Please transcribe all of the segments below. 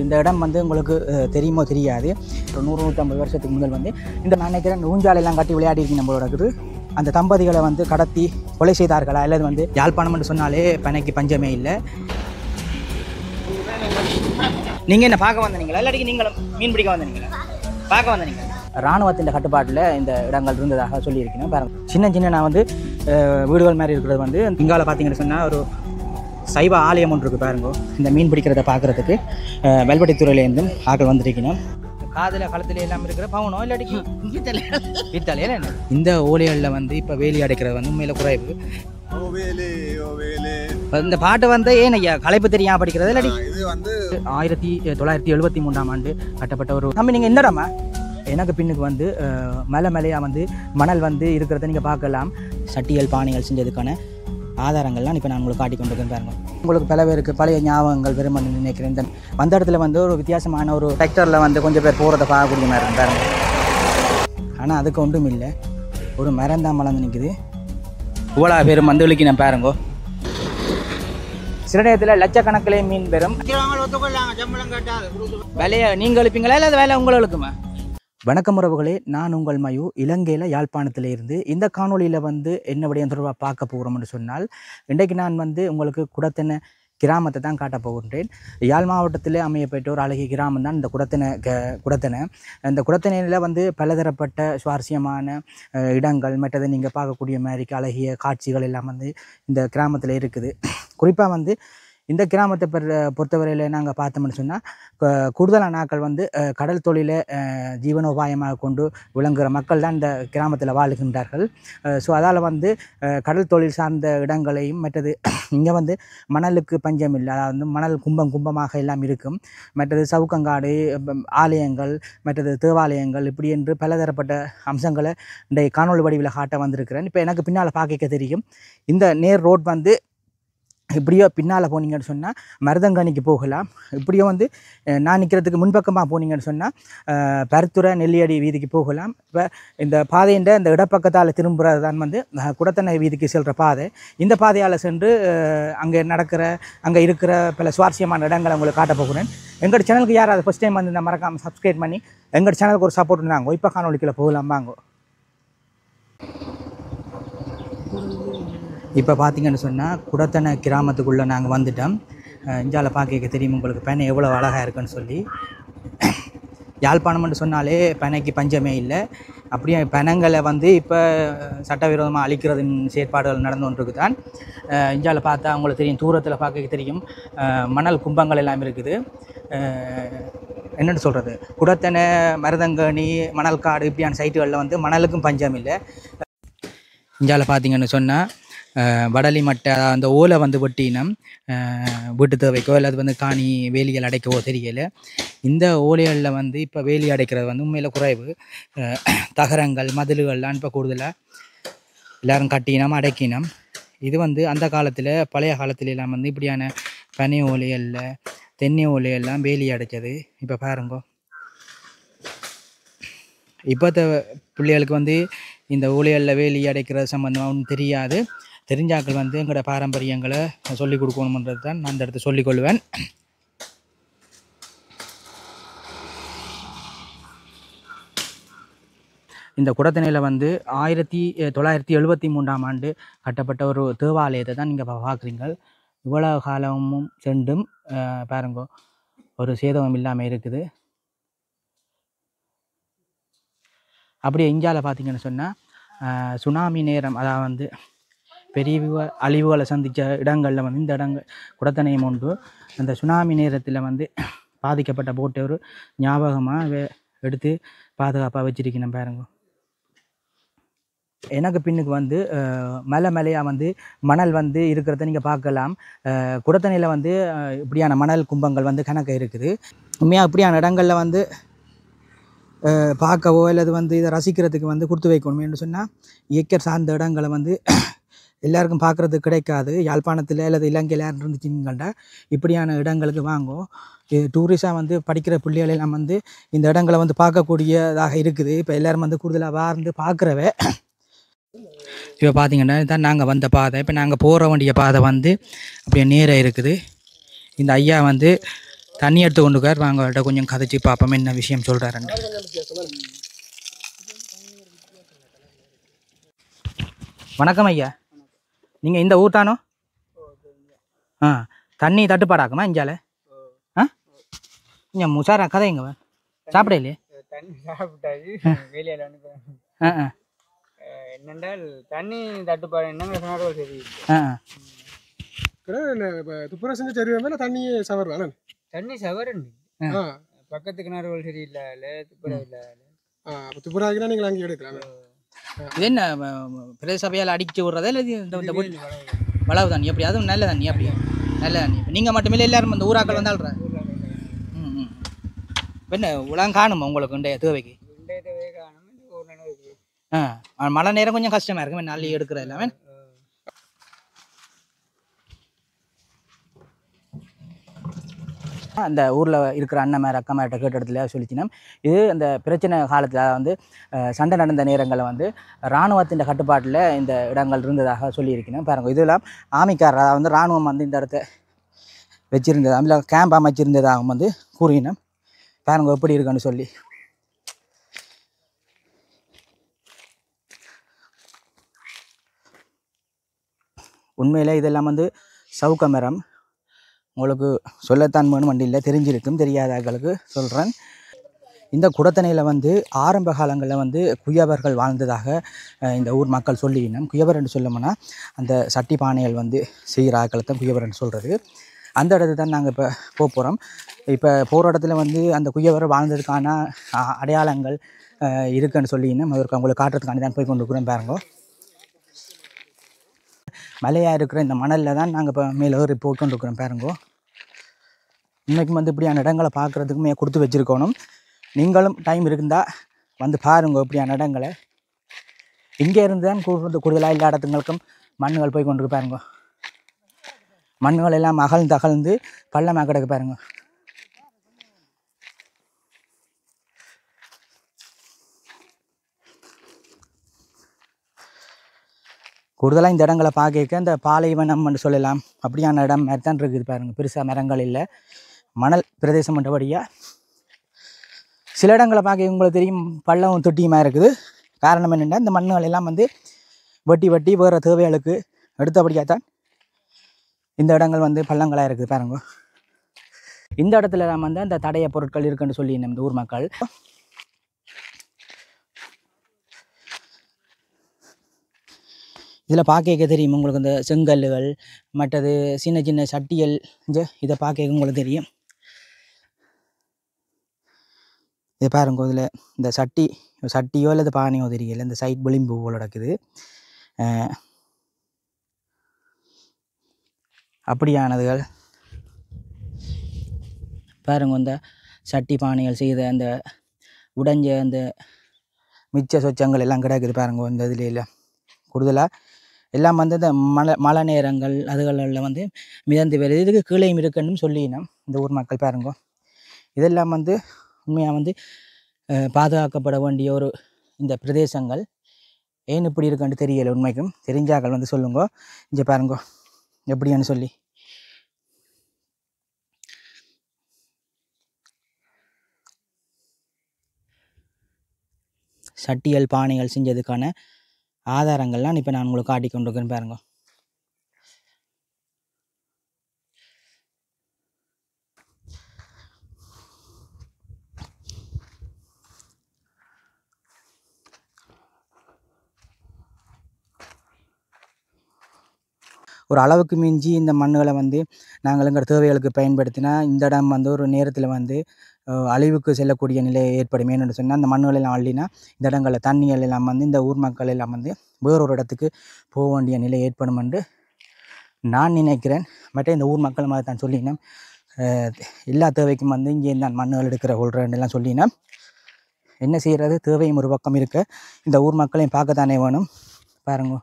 இந்த இடம் வந்து உங்களுக்கு தெரியுமோ தெரியாது. ஒரு 100-150 வருஷத்துக்கு முதல் வந்து இந்த நான் நினைக்கிறேன் ஊஞ்சாலெல்லாம் கட்டி விளையாடி இருக்கு நம்மளோட இருக்குது. அந்த தம்பதிகளை வந்து கடத்தி கொலை செய்தார்களா அல்லது வந்து யாழ்ப்பாணம் என்று சொன்னாலே பனைக்கு பஞ்சமே இல்லை. நீங்கள் என்ன பார்க்க வந்தீங்களா இல்லாட்டி நீங்களும் மீன் பிடிக்க வந்தீங்களா? பார்க்க வந்தீங்களா? இராணுவத்தின் கட்டுப்பாட்டில் இந்த இடங்கள் இருந்ததாக சொல்லியிருக்கேன். பாருங்கள், சின்ன சின்ன நான் வந்து வீடுகள் மாதிரி இருக்கிறது வந்து இங்கால பார்த்தீங்கன்னு சொன்னால் ஒரு சைவ ஆலயம் ஒன்று இருக்குது. பாருங்க, இந்த மீன் பிடிக்கிறத பார்க்குறதுக்கு வெல்வெட்டித்துறையிலேருந்தும் ஆக்கள் வந்திருக்கணும். காதில் களத்தில் எல்லாம் இருக்கிற பவனோ இல்லாட்டிக்கு வித்தாலையில என்ன இந்த ஓலைகளில் வந்து இப்போ வேலி அடைக்கிறது வந்து உண்மையில குறைவு. இந்த பாட்டு வந்து ஏன் ஐயா கலைப்பு தெரியாம படிக்கிறது இல்லாட்டி இது வந்து 1973ஆம் ஆண்டு கட்டப்பட்ட ஒரு நம்ம. நீங்கள் என்னடாமா எனக்கு பின்னுக்கு வந்து மலையாக வந்து மணல் வந்து இருக்கிறத நீங்கள் பார்க்கலாம். சட்டியல் பானைகள் செஞ்சதுக்கான ஆதாரங்கள்லாம் இப்போ நான் உங்களுக்கு காட்டி கொண்டு இருக்கேன். பாருங்க, உங்களுக்கு பல பேருக்கு பழைய ஞாபகங்கள் வெறும் நினைக்கிறேன். இந்த வந்த இடத்துல வந்து ஒரு வித்தியாசமான ஒரு டிராக்டரில் வந்து கொஞ்சம் பேர் போகிறத பார்க்கக்கூடிய மாதிரி இருக்கும். பாருங்க, ஆனால் அதுக்கு ஒன்றும் இல்லை, ஒரு மரம் தான் மலர்ந்து நிற்குது. இவ்வளோ பேரும் வந்து விழிக்கு நான் பாருங்கோ. சில நேரத்தில் லட்சக்கணக்கிலே மீன் பெறும். வேலையை நீங்கள் எழுப்பீங்களா இல்லை வேலை உங்களை எழுக்குமா? வணக்கம் உறவுகளே, நான் உங்கள் மயு, இலங்கையில் யாழ்ப்பாணத்தில் இருந்து. இந்த காணொலியில் வந்து என்ன விடயம் தொடர்பாக பார்க்க போகிறோம்னு சொன்னால், இன்றைக்கு நான் வந்து உங்களுக்கு குடத்தனை கிராமத்தை தான் காட்ட போகின்றேன். யாழ் மாவட்டத்தில் அமையப்பட்ட ஒரு அழகிய கிராமம் தான் இந்த குடத்தனை. இந்த குடத்தனையில் வந்து பலதரப்பட்ட சுவாரஸ்யமான இடங்கள் மற்றது நீங்கள் பார்க்கக்கூடிய மாதிரி அழகிய காட்சிகள் எல்லாம் வந்து இந்த கிராமத்தில் இருக்குது. குறிப்பாக வந்து இந்த கிராமத்தை பொறுத்தவரையில் நாங்கள் பார்த்தோம்னு சொன்னால் கூடுதலான நாட்கள் வந்து கடல் தொழிலை ஜீவனோபாயமாக கொண்டு விளங்குகிற மக்கள் தான் இந்த கிராமத்தில் வாழுகின்றார்கள். ஸோ அதால் வந்து கடல் தொழில் சார்ந்த இடங்களையும் மற்றது இங்கே வந்து மணலுக்கு பஞ்சம் இல்லை. அதாவது வந்து மணல் கும்பமாக எல்லாம் இருக்கும். மற்றது சவுக்கங்காடு, ஆலயங்கள், மற்றது தேவாலயங்கள், இப்படி என்று பலதரப்பட்ட அம்சங்களை இந்த காணொலி வடிவில் காட்ட வந்திருக்கிறேன். இப்போ எனக்கு பின்னால் பார்க்க தெரியும், இந்த நேர் ரோட் வந்து இப்படியோ பின்னால் போனீங்கன்னு சொன்னால் மருதங்கனிக்கு போகலாம். இப்படியோ வந்து நான் நிற்கிறதுக்கு முன்பக்கமாக போனீங்கன்னு சொன்னால் பருத்துறை நெல்லியடி வீதிக்கு போகலாம். இப்போ இந்த பாதைன்ற இந்த இடப்பக்கத்தால் திரும்புகிறது தான் வந்து குடத்தனை வீதிக்கு செல்கிற பாதை. இந்த பாதையால் சென்று அங்கே இருக்கிற பல சுவாரஸ்யமான இடங்களை உங்களுக்கு காட்ட போகிறேன். எங்களோட சேனலுக்கு யார் அதை ஃபஸ்ட் டைம் வந்து இந்த மறக்காமல் சப்ஸ்கிரைப் பண்ணி எங்களோட சேனலுக்கு ஒரு சப்போர்ட் இருந்தாங்க. இப்போ காணொலிக்குள்ள போகலாம் வாங்க. இப்போ பார்த்தீங்கன்னு சொன்னால் குடத்தனை கிராமத்துக்குள்ளே நாங்கள் வந்துட்டோம். இஞ்சால பார்க்க தெரியும் உங்களுக்கு பனை எவ்வளோ அழகாக இருக்குன்னு சொல்லி. யாழ்ப்பாணம்னு சொன்னாலே பனைக்கு பஞ்சமே இல்லை. அப்படியே பனங்களை வந்து இப்போ சட்டவிரோதமாக அழிக்கிறதின் செயற்பாடுகள் நடந்து கொண்டிருக்கு தான். இஞ்சால பார்த்தா அவங்களுக்கு தெரியும், தூரத்தில் பார்க்க தெரியும் மணல் கும்பங்கள் எல்லாம் இருக்குது. என்னென்னு சொல்கிறது, குடத்தனை, மருதங்கனி, மணல்காடு இப்படியான சைட்டுகளில் வந்து மணலுக்கும் பஞ்சம் இல்லை. இஞ்சால பார்த்தீங்கன்னு சொன்னால் வடலி மட்டை அந்த ஓலை வந்து வெட்டினம் வீட்டு தேவைக்கோ அல்லது வந்து காணி வேலிகள் அடைக்கவோ தெரியலை. இந்த ஓலைகளில் வந்து இப்போ வேலி அடைக்கிறது வந்து உண்மையில் குறைவு. தகரங்கள் மதில்கள்லாம் இப்போ கூடுதலாக எல்லோரும் கட்டினம் அடைக்கினம். இது வந்து அந்த காலத்தில் பழைய காலத்துலலாம் வந்து இப்படியான பனை ஓலைகளில் தென்னை ஓலையெல்லாம் வேலி அடைச்சது. இப்போ பாருங்க, இப்போத்த பிள்ளைகளுக்கு வந்து இந்த ஓலைகளில் வேலி அடைக்கிறது சம்மந்தமாக ஒன்றும் தெரியாது. தெரிஞ்சாக்கள் வந்து எங்களோட பாரம்பரியங்களை சொல்லிக் கொடுக்கணுன்றது தான் நான் அந்த இடத்த சொல்லிக்கொள்வேன். இந்த குடத்தனையில் வந்து 1973ஆம் ஆண்டு கட்டப்பட்ட ஒரு தேவாலயத்தை தான் நீங்கள் பார்க்குறீங்க. இவ்வளோ காலமும் சென்றும் பாருங்க ஒரு சேதமும் இல்லாமல் இருக்குது. அப்படியே இந்தியாவில் பார்த்தீங்கன்னு சொன்னால் சுனாமி நேரம், அதாவது வந்து பெரிய அழிவுகளை சந்தித்த இடங்களில் வந்து இந்த இடங்கள் குடத்தனையும் உண்டு. அந்த சுனாமி நேரத்தில் வந்து பாதிக்கப்பட்ட போட்டை ஒரு ஞாபகமாக எடுத்து பாதுகாப்பாக வச்சிருக்கணும். பாருங்க, எனக்கு பின்னுக்கு வந்து மலையாக வந்து மணல் வந்து இருக்கிறத நீங்கள் பார்க்கலாம். குடத்தனையில் வந்து இப்படியான மணல் கும்பங்கள் வந்து கணக்கு இருக்குது. உண்மையாக இப்படியான இடங்களில் வந்து பார்க்கவோ அல்லது வந்து இதை ரசிக்கிறதுக்கு வந்து கொடுத்து வைக்கணும் என்று சொன்னால் இயற்கை சார்ந்த இடங்களை வந்து எல்லாருக்கும் பார்க்குறதுக்கு கிடைக்காது. யாழ்ப்பாணத்தில் அல்லது இலங்கையில் இருந்துச்சுங்கள்டா இப்படியான இடங்களுக்கு வாங்கும். டூரிஸ்டாக வந்து படிக்கிற பிள்ளைகளெல்லாம் வந்து இந்த இடங்களை வந்து பார்க்கக்கூடியதாக இருக்குது. இப்போ எல்லோரும் வந்து கூடுதலாக வாழ்ந்து பார்க்குறவே. இப்போ பார்த்தீங்கன்னா தான் நாங்கள் வந்த பாதை. இப்போ நாங்கள் போகிற வேண்டிய பாதை வந்து அப்படியே நேராக இருக்குது. இந்த ஐயா வந்து தண்ணி எடுத்து கொண்டுக்கார் வாங்க அவர்கிட்ட கொஞ்சம் கதைச்சி பார்ப்போம் என்ன விஷயம் சொல்கிறாருன்னு. வணக்கம் ஐயா, நீங்கள் இந்த ஊர் தானோ? ஆ, தண்ணி தட்டுப்பாடாக்குமா இஞ்சால? ஆ, கொஞ்சம் முசாரா கதைங்க சாப்பிடலையே. தண்ணி சாப்பிட்டாச்சு வெளியில் என்னென்றால் தண்ணி தட்டுப்பாடு என்னங்க சொன்னாலும் சரி. துப்புரவு செஞ்சு சரி தண்ணி சவர் தண்ணி சவரன் பக்கத்து கிணறுகள் சரியில்லை, துப்புரவு இல்லை. துப்புரவாக்கினா நீங்கள் அங்கே எடுக்கலாம். இது என்ன பிரதேச சபையால் அடிச்சு விடுறதா இல்லை இந்த வளவு தண்ணி அப்படி? அதுவும் நல்ல தண்ணி அப்படியா? நல்ல தண்ணி. எல்லாரும் மட்டுமே எல்லாரும் இந்த ஊராக்கள் வந்தால்ற என்ன உலகம் காணுமா உங்களுக்கு இன்றைய தேவைக்கு? மழை நேரம் கொஞ்சம் கஷ்டமா இருக்கும் நாளை எடுக்கிற எல்லாமே. அந்த ஊரில் இருக்கிற அண்ணன் அக்கம்மாட்ட கேட்ட இடத்துல சொல்லிச்சினா இது அந்த பிரச்சனை காலத்தில் வந்து சண்டை நடந்த நேரங்களில் வந்து இராணுவத்தின் கட்டுப்பாட்டில் இந்த இடங்கள் இருந்ததாக சொல்லியிருக்கணும். பாருங்கள், இதெல்லாம் ஆமிக்காரர் அதாவது வந்து இராணுவம் வந்து இந்த இடத்த வச்சுருந்தது, அதில் கேம்ப் அமைச்சிருந்ததாகவும் வந்து கூறினோம். பாருங்க எப்படி இருக்குன்னு சொல்லி. உண்மையில் இதெல்லாம் வந்து சவுக்க மரம். உங்களுக்கு சொல்லத்தான் வேணும் வண்டியில் தெரிஞ்சிருக்கும், தெரியாதவர்களுக்கு சொல்கிறேன். இந்த குடத்தனையில் வந்து ஆரம்ப காலங்களில் வந்து குயவர்கள் வாழ்ந்ததாக இந்த ஊர் மக்கள் சொல்லினோம். குயவர் என்று சொல்லணும்னா அந்த சட்டி பானைகள் வந்து செய்கிற ஆக்களை தான் குயவர்னு சொல்கிறது. அந்த இடத்துல தான் நாங்கள் இப்போ போகிறோம். இப்போ போகிற இடத்துல வந்து அந்த குயவர் வாழ்ந்ததுக்கான அடையாளங்கள் இருக்குன்னு சொல்லினோம். அதற்கு அவங்களுக்கு காட்டுறதுக்காண்டி தான் போய் கொண்டு இருக்கிறோம். பாருங்க, மலையாக இருக்கிற இந்த மணலில் தான் நாங்கள் இப்போ மேலே ஏறி போய்கொண்டு இருக்கிறோம். பாருங்கோ, இன்றைக்கும் வந்து இப்படியான இடங்களை பார்க்குறதுக்குமே கொடுத்து வச்சுருக்கணும். நீங்களும் டைம் இருந்தால் வந்து பாருங்க இப்படியான இடங்களை. இங்கே இருந்து தான் கூடுதலாக எல்லா இடத்துங்களுக்கும் மண்ணுகள் போய் கொண்டு பாருங்க. மண்ணுகள் எல்லாம் அகழ்ந்து பள்ளமாக கிடக்கு பாருங்க. கூடுதலாக இந்த இடங்களை பார்க்க இந்த பாலைவனம்னு சொல்லலாம் அப்படியான இடம் மாதிரி தான் இருக்குது. பாருங்கள், பெருசாக மரங்கள் இல்லை, மணல் பிரதேசம் மற்றபடியாக. சில இடங்களை பார்க்க உங்களுக்கு தெரியும் பள்ளம் தொட்டியுமாக இருக்குது. காரணம் என்னென்னா இந்த மண்ணுகள் எல்லாம் வந்து வெட்டி வேறு தேவைகளுக்கு எடுத்தபடியாக தான் இந்த இடங்கள் வந்து பள்ளங்களாக இருக்குது. பாருங்க, இந்த இடத்துல நாம் வந்து அந்த தடைய பொருட்கள் இருக்குன்னு சொல்லி இந்த ஊர் மக்கள். இதில் பார்க்க தெரியும் உங்களுக்கு இந்த செங்கல்லுகள், மற்றது சின்ன சின்ன சட்டிகள், இதை பார்க்க உங்களுக்கு தெரியும். இதை பாருங்க, இதில் இந்த சட்டியோ இல்லை பானையோ தெரியல, இந்த சைட் விளிம்பு போல் நடக்குது. அப்படியானதுகள் பாருங்க, இந்த சட்டி பானைகள் செய்த அந்த உடைஞ்ச அந்த மிச்ச சொச்சங்கள் எல்லாம் கிடக்குது. பாருங்க, இந்த இதில் இல்லை கூடுதலாக எல்லாம் வந்து இந்த மழை நேரங்கள் அதுகளில் வந்து மிதந்து வருது. இதுக்கு கீழேயும் இருக்குன்னு சொல்லினோம் இந்த ஊர் மக்கள். பாருங்க, இதெல்லாம் வந்து உண்மையாக வந்து பாதுகாக்கப்பட வேண்டிய ஒரு இந்த பிரதேசங்கள். ஏன் இப்படி இருக்குன்னு தெரியலை. உண்மைக்கும் தெரிஞ்சாக்கள் வந்து சொல்லுங்க. இங்கே பாருங்க எப்படின்னு சொல்லி. சட்டியல் பானைகள் செஞ்சதுக்கான ஆதாரங்கள்லாம் இப்போ நான் உங்களுக்கு காட்டி கொண்டு இருக்கேன்னு பாருங்க. ஒரு அளவுக்கு மிஞ்சி இந்த மண்ணுகளை வந்து நாங்களுங்கிற தேவைகளுக்கு பயன்படுத்தினா இந்த இடம் வந்து ஒரு நேரத்தில் வந்து அழிவுக்கு செல்லக்கூடிய நிலை ஏற்படும். ஏன்னு சொன்னால் அந்த மண்ணுகள் எல்லாம் அள்ளினா இந்த இடங்களில் தண்ணிகள் எல்லாம் வந்து இந்த ஊர் மக்கள் எல்லாம் வந்து வேறொரு இடத்துக்கு போக வேண்டிய நிலை ஏற்படும் என்று நான் நினைக்கிறேன். மற்ற இந்த ஊர் மக்கள் மாதிரி தான் சொல்லினேன். எல்லா தேவைக்கும் வந்து இங்கே நான் மண்ணுகள் எடுக்கிற கொள்றேன்னெல்லாம் சொல்லினேன். என்ன செய்கிறது, தேவையும் ஒரு பக்கம் இருக்க இந்த ஊர் மக்களையும் பார்க்கத்தானே வேணும். பாருங்க,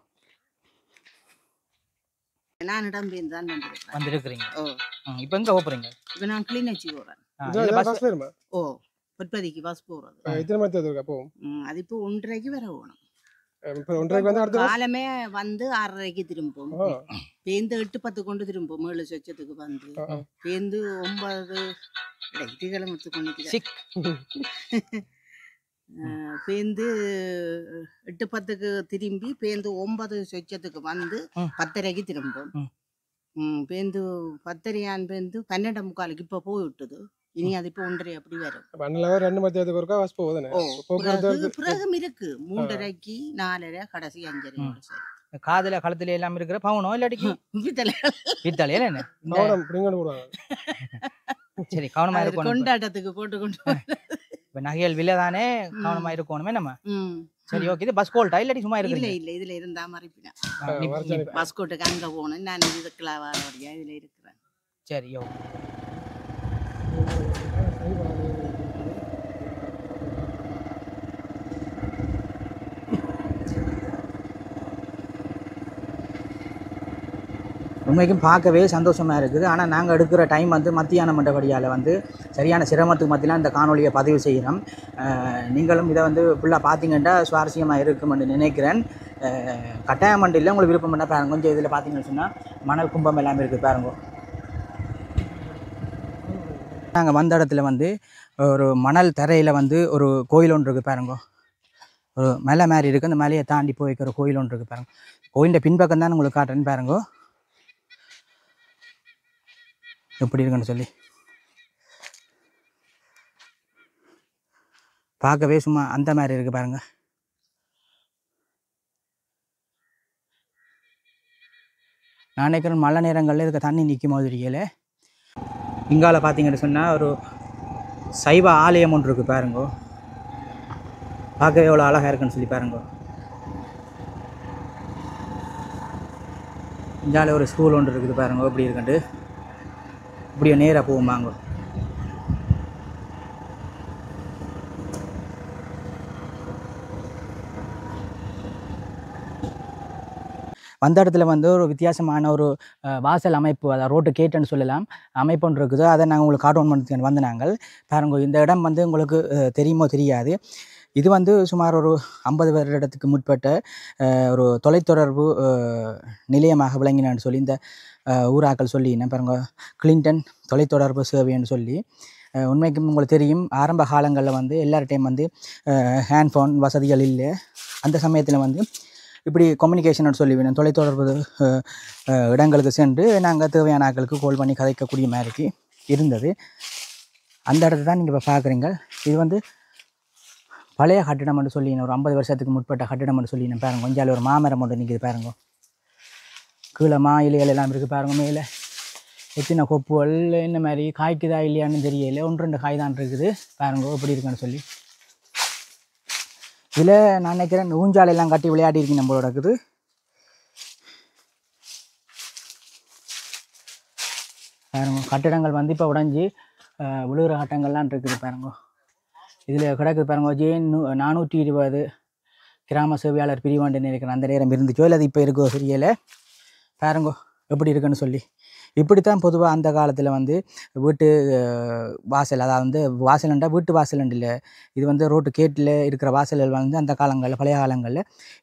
நான் இடம்பெயர்ந்து தான் வந்திருக்கிறீங்க. இப்போ எங்கே போகிறீங்க? இப்போ நான் கிளிநொச்சி போகிறேன். பொற்பதிக்கு பஸ் போகிறது. எத்தனை மணி தேர்தல் அப்போ? அது இப்போ 1:30க்கு வர போகணும். இப்போ 1:30க்கு வந்து அடுத்த bus? காலமே வந்து 6:30க்கு திரும்பும் ஓ. பேருந்து 8:10 கொண்டு திரும்பும் 7 சொச்சத்துக்கு வந்து பேருந்து 9 இதுகிழமத்து கொண்டு சிக் பேருந்து 8:10க்கு திரும்பி பேருந்து 9 சொச்சத்துக்கு வந்து 10:30க்கு திரும்பும் பேருந்து 10:30 பேருந்து 12:45 இப்போ போய் விட்டுது இனி அது இப்போ 1:30 அப்படி வரும். அப்ப அண்ணல 2 மத்தியத்துக்கு ஒருக்கா பஸ் போகுதுனே. பிறகும் இருக்கு 3:30க்கு 4:30 கடைசி 5:30 சரி. காதுல கழுத்துல எல்லாம் இருக்கிற பவுனோ இல்லாட்டிக்கு பித்தளையில என்ன கவனம் பிடிங்கன்னு போடுவாங்க. சரி கவனமா இருக்கணும். கொண்டாட்டத்துக்கு போட்டு கொண்டு இப்ப நகைகள் விலை தானே கவனமா இருக்கணுமே நம்ம. சரி ஓகே. இது பஸ் கோல்ட்டா இல்லாட்டி சும்மா இல்ல இருக்கு? இல்ல இதுல இருந்தா மறைப்பினா பஸ் கோட்டுக்கு அங்க போனேன் நான் இதுக்குள்ள வாரவடியா இதுல இருக்கிறேன். சரி ஓகே. உண்மைக்கும் பார்க்கவே சந்தோஷமாக இருக்குது. ஆனால் நாங்கள் எடுக்கிற டைம் வந்து மத்தியான மண்டபடியால் வந்து சரியான சிரமத்துக்கு மத்தியில் இந்த காணொலியை பதிவு செய்கிறோம். நீங்களும் இதை வந்து ஃபுல்லாக பார்த்தீங்கன்னா சுவாரஸ்யமாக இருக்குமென்னு நினைக்கிறேன். கட்டாயம் மண்டு இல்லை, உங்களுக்கு விருப்பம் பண்ணால் பாருங்க. கொஞ்சம் இதில் பார்த்தீங்கன்னு சொன்னால் மணல் கும்பம் எல்லாமே இருக்குது பாருங்க. நாங்கள் வந்த இடத்துல வந்து ஒரு மணல் தரையில் வந்து ஒரு கோயில் ஒன்று இருக்குது பாருங்க. ஒரு மலை மாதிரி இருக்குது. அந்த மலையை தாண்டி போய் வைக்கிற கோயில் ஒன்று இருக்குது பாருங்க. கோயிலிൻ്റെ பின்பக்கம் தான் உங்களுக்கு காட்டுறேன்னு பாருங்க எப்படி இருக்குன்னு சொல்லி. பார்க்கவே சும்மா அந்த மாதிரி இருக்குது பாருங்க. நான் நினைக்கிறேன் மழை நேரங்களில் இருக்க தண்ணி நிற்கும் போது தெரியல. இங்கால பார்த்தீங்கன்னு சொன்னால் ஒரு சைவ ஆலயம் ஒன்று இருக்குது பாருங்க. பார்க்கவே எவ்வளோ அழகாக இருக்குன்னு சொல்லி பாருங்க. இங்கால ஒரு ஸ்கூல் ஒன்று இருக்குது பாருங்க எப்படி இருக்குன்ட்டு. இப்படியே நேராக போகுமாங்க. வந்த இடத்துல வந்து ஒரு வித்தியாசமான ஒரு வாசல் அமைப்பு, அதாவது ரோட்டு கேட்டுன்னு சொல்லலாம், அமைப்பு ஒன்று இருக்குது. அதை நாங்கள் உங்களுக்கு கார்டவுன் பண்ணுறதுக்கு வந்து நாங்கள் பாருங்க. இந்த இடம் வந்து உங்களுக்கு தெரியுமோ தெரியாது. இது வந்து சுமார் ஒரு 50 வருடத்துக்கு முற்பட்ட ஒரு தொலைத்தொடர்பு நிலையமாக விளங்கினான்னு சொல்லி இந்த ஊராக்கள் சொல்லி என்ன பாருங்க, கிளின்டன் தொலைத்தொடர்பு சேவைன்னு சொல்லி. உண்மைக்கும் உங்களுக்கு தெரியும், ஆரம்ப காலங்களில் வந்து எல்லார்டையும் வந்து ஹேண்ட்ஃபோன் வசதிகள் இல்லை. அந்த சமயத்தில் வந்து இப்படி கம்யூனிகேஷன் சொல்லி வேணும், தொலைத்தொடர்பு இடங்களுக்கு சென்று நாங்கள் தேவையான ஆட்களுக்கு கால் பண்ணி கதைக்கக்கூடிய மாதிரி இருந்தது. அந்த இடத்த தான் நீங்கள் இப்போ பார்க்குறீங்க. இது வந்து பழைய கட்டிடம்னு சொல்லி ஒரு 50 வருஷத்துக்கு முற்பட்ட கட்டிடம்னு சொல்லி நான் பாருங்க. கொஞ்சம் ஒரு மாமரம் ஒன்று நிற்கிது பாருங்க. கீழே இலைகள் எல்லாம் இருக்குது பாருங்க. மேலே எத்தனை கொப்புகள் என்ன மாதிரி காய்க்குதா இல்லையான்னு தெரியல. 1-2 காய் தான் இருக்குது பாருங்க எப்படி இருக்குன்னு சொல்லி. இதில் நான் நினைக்கிறேன் ஊஞ்சாலையெல்லாம் கட்டி விளையாடி இருக்கீங்க நம்மளோட இருக்குது. பாருங்க கட்டிடங்கள் வந்து இப்போ உடஞ்சி விழுகிற கட்டங்கள்லாம் இருக்குது பாருங்க. இதில் கிடக்குது பாருங்க. J420 கிராம சேவையாளர் பிரிவாண்டு நினைக்கிறேன். அந்த நேரம் இருந்துச்சோ இல்லை அது இப்போ இருக்கோ தெரியலை. பாருங்க எப்படி இருக்குன்னு சொல்லி. இப்படித்தான் பொதுவாக அந்த காலத்தில் வந்து வீட்டு வாசல், அதாவது வந்து வாசல்ண்டா வீட்டு வாசல்ண்டு இல்லை, இது வந்து ரோட்டு கேட்டில் இருக்கிற வாசல்கள் வந்து அந்த காலங்களில் பழைய காலங்களில்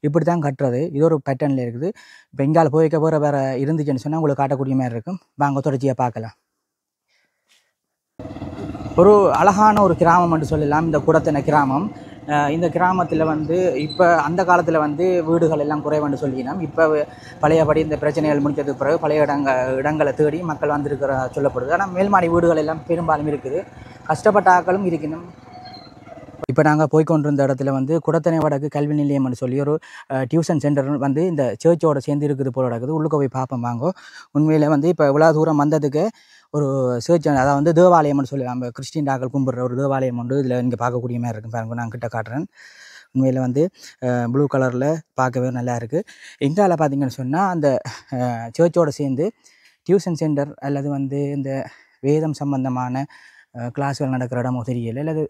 இப்படி தான் கட்டுறது. இது ஒரு பேட்டர்னில் இருக்குது. இப்போ எங்கால போய் வைக்க போகிற வேறு இருந்துச்சுன்னு சொன்னால் உங்களுக்கு காட்டக்கூடிய மாதிரி இருக்கும். வாங்க தொடர்ச்சியாக பார்க்கலாம். ஒரு அழகான ஒரு கிராமம் என்று சொல்லலாம் இந்த குடத்தனை கிராமம். இந்த கிராமத்தில் வந்து இப்போ அந்த காலத்தில் வந்து வீடுகள் எல்லாம் குறைவுன்னு சொல்லினோம். இப்போ பழையபடி இந்த பிரச்சனைகள் முடிஞ்சதுக்கு பிறகு பழைய இடங்களை தேடி மக்கள் வந்திருக்கிற சொல்லப்படுது. ஆனால் மேல்மாடி வீடுகள் எல்லாம் பெரும்பாலும் இருக்குது. கஷ்டப்பட்ட ஆக்களும் இருக்கணும். இப்போ நாங்கள் போய்கொண்டிருந்த இடத்துல வந்து குடத்தனை வடக்கு கல்வி நிலையம்னு சொல்லி ஒரு டியூஷன் சென்டர் வந்து இந்த சர்ச்சோட சேர்ந்து இருக்குது போல இருக்குது. உள்ளுக்க போய் பார்ப்போம் வாங்கோ. உண்மையில் வந்து இப்போ இவ்வளோ தூரம் வந்ததுக்கு ஒரு சர்ச், அதாவது வந்து தேவாலயம்னு சொல்லி நம்ம கிறிஸ்டின் ஆக்கள் கும்பிட்ற ஒரு தேவாலயம் உண்டு. இதில் இங்கே பார்க்கக்கூடிய மாதிரி இருக்கும் பாருங்க. நான் கிட்ட காட்டுறேன். உண்மையில் வந்து ப்ளூ கலரில் பார்க்கவே நல்லா இருக்குது. எங்கால பார்த்தீங்கன்னு சொன்னால் அந்த சர்ச்சோடு சேர்ந்து டியூஷன் சென்டர் அல்லது வந்து இந்த வேதம் சம்பந்தமான கிளாஸ்கள் நடக்கிற இடமோ தெரியலை, அல்லது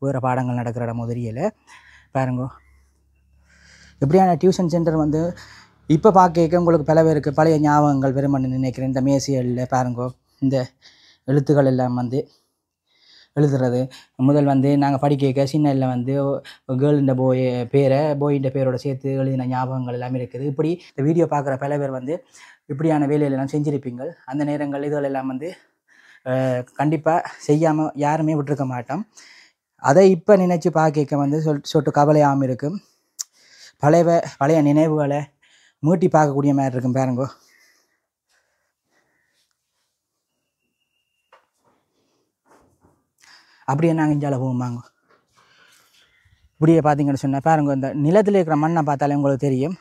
வேறு பாடங்கள் நடக்கிற இடமோ தெரியலை. பாருங்க எப்படியான டியூஷன் சென்டர் வந்து இப்போ பார்க்க உங்களுக்கு பல பேருக்கு பழைய ஞாபகங்கள் வெறுமன்னு நினைக்கிறேன். இந்த மேசியலில் பாருங்கோ இந்த எழுத்துக்கள் எல்லாம் வந்து எழுதுறது. முதல் வந்து நாங்கள் படிக்க சின்னல வந்து கேர்ள்ன்ற போயின்ற பேரோட சேர்த்து எழுதின ஞாபகங்கள் எல்லாமே இருக்குது. இப்படி இந்த வீடியோ பார்க்குற பல பேர் வந்து இப்படியான வேலைகளெல்லாம் செஞ்சுருப்பீங்க. அந்த நேரங்கள் இதுகளெல்லாம் வந்து கண்டிப்பாக செய்யாமல் யாருமே விட்டுருக்க மாட்டோம். அதை இப்போ நினச்சி பார்க்க வந்து சொட்டு கவலையாகவும் இருக்கும். பழைய நினைவுகளை மீட்டி பார்க்கக்கூடிய மாதிரி இருக்கும் பாருங்கோ. அப்படியே நாங்கள் இஞ்சால போவோமாங்க. இப்படியே பார்த்தீங்கன்னு சொன்னால் பாருங்க, இந்த நிலத்தில் இருக்கிற மண்ணை பார்த்தாலே உங்களுக்கு தெரியும்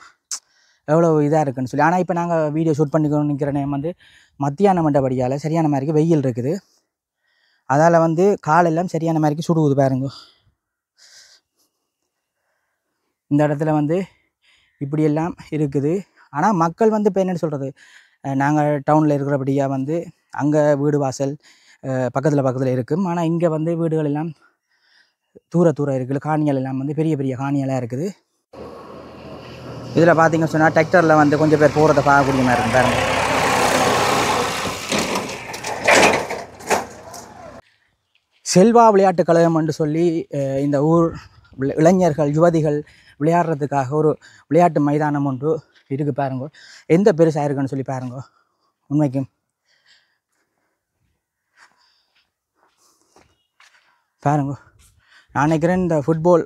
எவ்வளோ இதாக இருக்குன்னு சொல்லி. ஆனால் இப்போ நாங்கள் வீடியோ ஷூட் பண்ணிக்கணும் நிற்கிற நேரம் வந்து மத்தியான மண்டபடியால் சரியான மாதிரிக்கு வெயில் இருக்குது. அதால் வந்து காலெல்லாம் சரியான மாதிரிக்கு சுடுவுது பாருங்க. இந்த இடத்துல வந்து இப்படியெல்லாம் இருக்குது. ஆனால் மக்கள் வந்து இப்போ என்னென்னு சொல்கிறது, நாங்கள் டவுனில் இருக்கிறபடியாக வந்து அங்கே வீடு வாசல் பக்கத்தில் இருக்கும். ஆனால் இங்கே வந்து வீடுகள் எல்லாம் தூர இருக்குது. காணிகள் எல்லாம் வந்து பெரிய பெரிய காணியெல்லாம் இருக்குது. இதில் பார்த்தீங்கன்னு சொன்னால் டிராக்டரில் வந்து கொஞ்சம் பேர் போகிறத பார்க்கக்கூடிய மாதிரி இருக்கும் பாருங்க. செல்வா விளையாட்டுக் கழகம் என்று சொல்லி இந்த ஊர் இளைஞர்கள் யுவதிகள் விளையாடுறதுக்காக ஒரு விளையாட்டு மைதானம் ஒன்று இருக்குது பாருங்க. எந்த பெருசாக இருக்குன்னு சொல்லி பாருங்க. உண்மைக்கும் பாருங்க, நான் நினைக்கிறேன் இந்த ஃபுட்பால்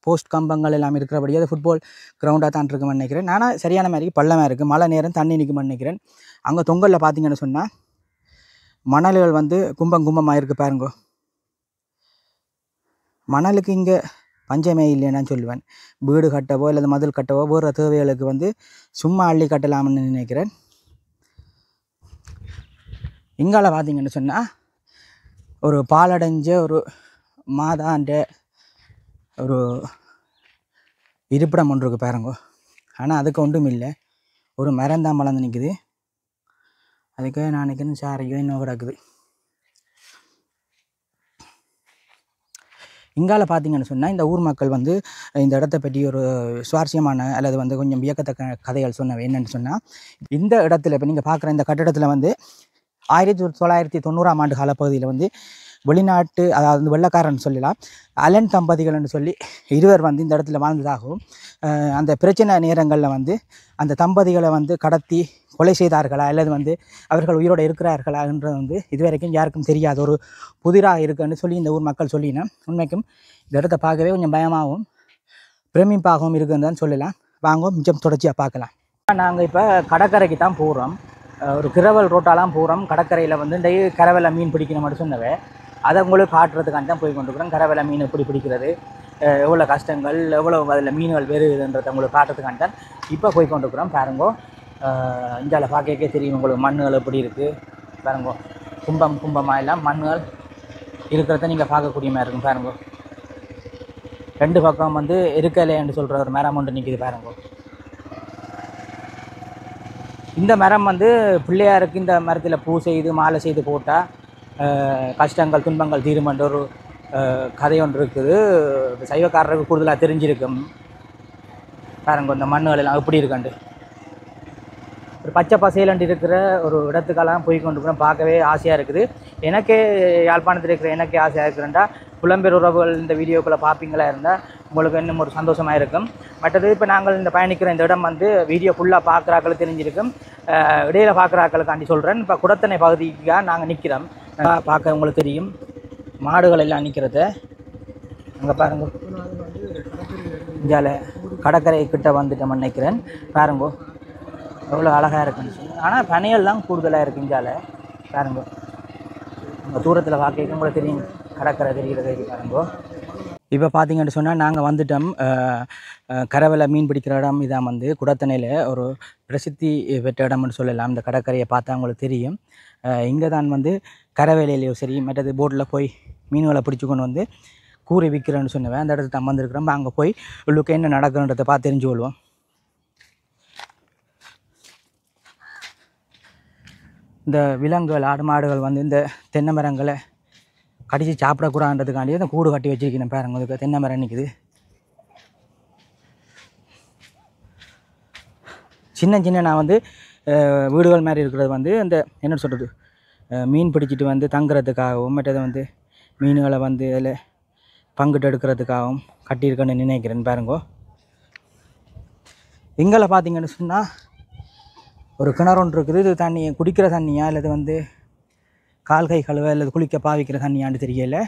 போஸ்ட் கம்பங்கள் எல்லாம் இருக்கிறபடி அது ஃபுட்பால் கிரவுண்டாக தான் இருக்குன்னு நினைக்கிறேன். ஆனால் சரியான மாதிரி பள்ளமாக இருக்குது. மழை நேரம் தண்ணி நிற்கும்னு நினைக்கிறேன். அங்கே தொங்கலில் பார்த்தீங்கன்னு சொன்னால் மணல்கள் வந்து கும்பமாக இருக்குது பாருங்க. மணலுக்கு இங்கே பஞ்சமே இல்லைன்னு சொல்லுவேன். வீடு கட்டவோ அல்லது மதில் கட்டவோ வேறு தேவைகளுக்கு வந்து சும்மா அள்ளி கட்டலாம்னு நினைக்கிறேன். இங்கால பார்த்தீங்கன்னு சொன்னால் ஒரு பாலடைஞ்ச ஒரு மாதாண்ட ஒரு இருப்பிடம் ஒன்று இருக்குது பாருங்க. ஆனால் அதுக்கு ஒன்றும் இல்லை, ஒரு மரந்தான் வளர்ந்து நிற்குது. அதுக்கு நான் நினைக்கிறேன் சாரையோ இன்னும் கிடக்குது. இங்கால பார்த்தீங்கன்னு சொன்னால் இந்த ஊர் மக்கள் வந்து இந்த இடத்த பற்றி ஒரு சுவாரஸ்யமான அல்லது வந்து கொஞ்சம் வியக்கத்தக்க கதைகள் சொன்னவை. என்னென்னு சொன்னால், இந்த இடத்துல இப்போ நீங்கள் பார்க்குற இந்த கட்டிடத்தில் வந்து 1990ஆம் ஆண்டு காலப்பகுதியில் வந்து வெளிநாட்டு, அதாவது வெள்ளக்காரன்னு சொல்லலாம், அலன் தம்பதிகள் என்று சொல்லி இருவர் வந்து இந்த இடத்துல வாழ்ந்ததாகவும் அந்த பிரச்சனை நேரங்களில் வந்து அந்த தம்பதிகளை வந்து கடத்தி கொலை செய்தார்களா அல்லது வந்து அவர்கள் உயிரோடு இருக்கிறார்களா என்றது வந்து இதுவரைக்கும் யாருக்கும் தெரியாத ஒரு புதிராக இருக்குன்னு சொல்லி இந்த ஊர் மக்கள் சொல்லினேன். உண்மைக்கும் இந்த இடத்த பார்க்கவே கொஞ்சம் பயமாகவும் பிரமிப்பாகவும் இருக்குன்னு தான் சொல்லலாம். வாங்க மிச்சம் தொடர்ச்சியாக பார்க்கலாம். நாங்கள் இப்போ கடற்கரைக்கு தான் போகிறோம். ஒரு கிரவல் ரோட்டாலாம் போகிறோம். கடற்கரையில் வந்து இந்த கரவலை மீன் பிடிக்கணும் மட்டும் சொன்னவே அதை உங்களுக்கு காட்டுறதுக்காண்டி தான் போய் கொண்டுருக்குறோம். கரவலை மீன் எப்படி பிடிக்கிறது, எவ்வளோ கஷ்டங்கள், எவ்வளோ அதில் மீன்கள் வருதுன்றதை உங்களுக்கு காட்டுறதுக்காண்டி தான் இப்போ போய் கொண்டுருக்குறோம். பாருங்கோ, இந்தியாவில் பார்க்கவே தெரியும் உங்களுக்கு மண்ணுகள் எப்படி இருக்குது பாருங்கோ. கும்பமாக எல்லாம் மண்ணுகள் இருக்கிறத நீங்கள் பார்க்கக்கூடிய மாதிரி இருக்கும் பாருங்கோ. ரெண்டு பக்கம் வந்து இருக்கலை என்று சொல்கிற ஒரு மரம் ஒன்று நிற்கிது பாருங்கோ. இந்த மரம் வந்து பிள்ளையாருக்கு இந்த மரத்தில் பூ செய்து மாலை செய்து போட்டால் கஷ்டங்கள் துன்பங்கள் தீருமென்ற ஒரு கதை ஒன்று இருக்குது. சைவக்காரருக்கு கூடுதலாக தெரிஞ்சிருக்கும் பாருங்க. இந்த மண்ணுகள் எல்லாம் எப்படி இருக்காண்டு ஒரு பச்சை பசையிலண்டு இருக்கிற ஒரு இடத்துக்கெல்லாம் போய் கொண்டு போய் பார்க்கவே ஆசையாக இருக்குது. எனக்கே யாழ்ப்பாணத்தில் இருக்கிற எனக்கே ஆசையாக இருக்குதுண்டா புலம்பெயர் உறவுகள் இந்த வீடியோக்களை பார்ப்பீங்களா இருந்தால் உங்களுக்கு இன்னும் ஒரு சந்தோஷமாக இருக்கும். மற்றது இப்போ நாங்கள் இந்த பயணிக்கிற இந்த இடம் வந்து வீடியோ ஃபுல்லாக பார்க்குறாக்கள் தெரிஞ்சிருக்கும். இடையில பார்க்குறாக்களுக்காண்டி சொல்கிறேன். இப்போ குடத்தனை பகுதிக்காக நாங்கள் நிற்கிறோம். பார்க்க உங்களுக்கு தெரியும் மாடுகள் எல்லாம் நிற்கிறத அங்கே பாருங்க. இந்தியாவில் கடற்கரை கிட்ட வந்துட்டோம் நினைக்கிறேன். பாருங்கோ எவ்வளோ அழகாக இருக்குன்னு சொல்லி. ஆனால் பனையெல்லாம் கூடுதலாக இருக்குது இந்தியாவில் பாருங்கோ. அங்கே தூரத்தில் பார்க்க உங்களுக்கு தெரியும் கடற்கரை தெரிகிறது பாருங்கோ. இப்போ பார்த்தீங்கன்னு சொன்னால் நாங்கள் வந்துட்டோம். கரவலை மீன் பிடிக்கிற இடம் இதான் வந்து குடத்தனையில் ஒரு பிரசித்தி பெற்ற இடம்னு சொல்லலாம். இந்த கடற்கரையை பார்த்தா உங்களுக்கு தெரியும். இங்கே தான் வந்து கரவேலையிலையோ சரி மற்றது போட்டில் போய் மீன்களை பிடிச்சி கொண்டு வந்து கூறி விற்கிறேன்னு சொன்னவேன். அந்த இடத்துக்கு நம்ம வந்துருக்கிறோம். அங்கே போய் உள்ளுக்கு என்ன நடக்குன்றதை பார்த்து தெரிஞ்சு கொள்வோம். இந்த விலங்குகள் ஆடு மாடுகள் வந்து இந்த தென்னை மரங்களை கடிச்சு சாப்பிடக்கூடாதுன்றதுக்காண்டி அந்த கூடு கட்டி வச்சிருக்கேன் பாருங்க. அதுக்கு தென்னை மரம் நிற்குது. சின்ன நான் வந்து வீடுகள் மாதிரி இருக்கிறது வந்து அந்த என்ன சொல்கிறது மீன் பிடிச்சிட்டு வந்து தங்குறதுக்காகவும் மற்றது வந்து மீன்களை வந்து இதில் பங்கிட்டு எடுக்கிறதுக்காகவும் கட்டியிருக்கேன்னு நினைக்கிறேன் பாருங்கோ. இங்கே பார்த்தீங்கன்னு சொன்னால் ஒரு கிணறு ஒன்று இருக்குது. இது தண்ணி குடிக்கிற தண்ணியா அல்லது வந்து கால் கை கழுவ அல்லது குளிக்க பாவிக்கிற தண்ணியான்னு தெரியல.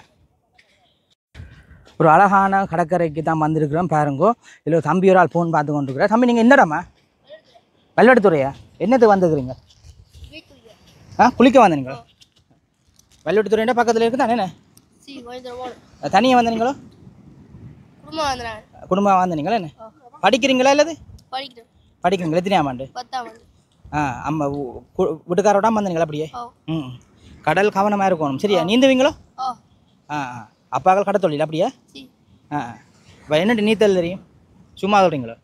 ஒரு அழகான கடற்கரைக்கு தான் வந்திருக்கிறோம் பாருங்கோ. இதில் ஒரு தம்பி ஒரு ஆள் ஃபோன் பார்த்து கொண்டிருக்கிறேன். தம்பி நீங்கள் என்னடாம்மா வெள்ளவெட்டுத்துறையா என்னத்துக்கு வந்துக்கிறீங்க? குளிக்க வந்தீங்களோ? வெள்ளவெட்டுத்துறையா பக்கத்தில் இருக்குது தானே? தனியாக வந்தீங்களோ? குடும்பம் வந்தீங்களா? என்ன படிக்கிறீங்களா? இல்லது படிக்கிறீங்களா? எத்தனையாம் ஆண்டு? அம்மா வீட்டுக்காரோட வந்தீங்களா? அப்படியே கடல் கவனமாக இருக்கணும் சரியா? நீந்துவீங்களோ? அப்பாக்கள் கடை தொழில் அப்படியா? என்னட்டு நீத்தல் தெரியும்? சும்மா சொல்கிறீங்களோ?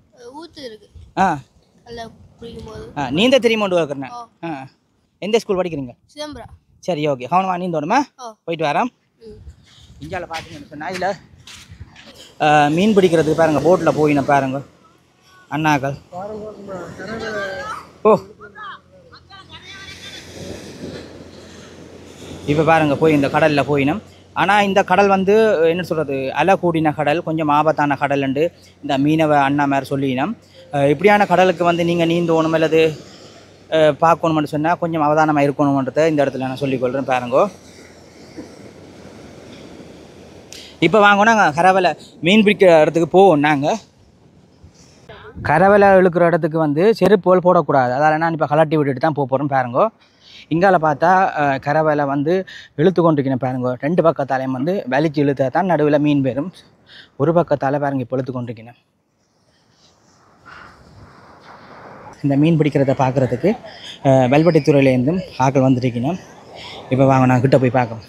நீந்த தெரியுமாண்டு கேட்குறேன். எந்த ஸ்கூல் படிக்கிறீங்க? சரி ஓகே கவனமாக நீந்தோணுமா? போயிட்டு வரேன். இந்தியாவில் பார்த்தீங்கன்னு சொன்னால் இதில் மீன் பிடிக்கிறதுக்கு பாருங்கள் போட்டில் போயின பாருங்க அண்ணாக்கள். ஓ இப்போ பாருங்கள் போய் இந்த கடலில் போயினோம். ஆனால் இந்த கடல் வந்து என்ன சொல்கிறது அலை கூடின கடல், கொஞ்சம் ஆபத்தான கடல்ண்டு இந்த மீனவ அண்ணா மாதிரி சொல்லினோம். இப்படியான கடலுக்கு வந்து நீங்கள் நீந்தோணும் அல்லது பார்க்கணும்னு சொன்னால் கொஞ்சம் அவதானமாக இருக்கணுன்றதை இந்த இடத்துல நான் சொல்லிக்கொள்கிறேன் பாருங்கோ. இப்போ வாங்கினா கரவலை மீன் பிடிக்கிற இடத்துக்கு போவோம். நாங்கள் கரவலை இழுக்கிற இடத்துக்கு வந்து செருப்புகள் போடக்கூடாது. அதால் நான் இப்போ கலட்டி விட்டுட்டு தான் போகிறோம் பாருங்கோ. இங்கால பார்த்தா கரவலை வந்து இழுத்து கொண்டிருக்கணும் பாருங்கோ. ரெண்டு பக்கத்தாலையும் வந்து வலிச்சு இழுத்தா தான் நடுவில் மீன் பெறும். ஒரு பக்கத்தால் பாருங்க இப்போ இழுத்து கொண்டிருக்கணும். இந்த மீன் பிடிக்கிறத பார்க்குறதுக்கு வெல்வெட்டித்துறையிலேருந்தும் ஆக்கள் வந்துருக்கணும். இப்போ வாங்க நான் கிட்ட போய் பார்க்கணும்.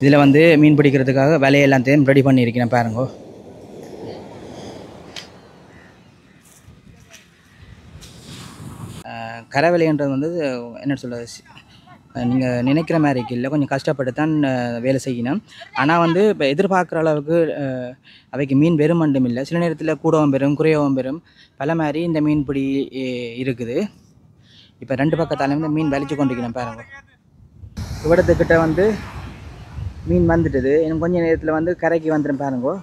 இதில் வந்து மீன் பிடிக்கிறதுக்காக வலையெல்லாம் ரெடி பண்ணியிருக்கேன் பாருங்கோ. கரவலைன்றது வந்து என்ன சொல்கிறது நீங்கள் நினைக்கிற மாதிரிக்கு இல்லை, கொஞ்சம் கஷ்டப்பட்டு தான் வேலை செய்யணும். ஆனால் வந்து இப்போ எதிர்பார்க்குற அளவுக்கு அவைக்கு மீன் வெறும் மட்டும் இல்லை, சில நேரத்தில் கூடவும் பெறும் குறையவும் பெறும் பல மாதிரி இந்த மீன்பிடி இருக்குது. இப்போ ரெண்டு பக்கத்தாலையும் இந்த மீன் வலிச்சு கொண்டிருக்கணும் பாருங்க. இவ்வளத்துக்கிட்ட வந்து மீன் வந்துட்டுது. இன்னும் கொஞ்சம் நேரத்தில் வந்து கரைக்கு வந்துடும் பாருங்கோ.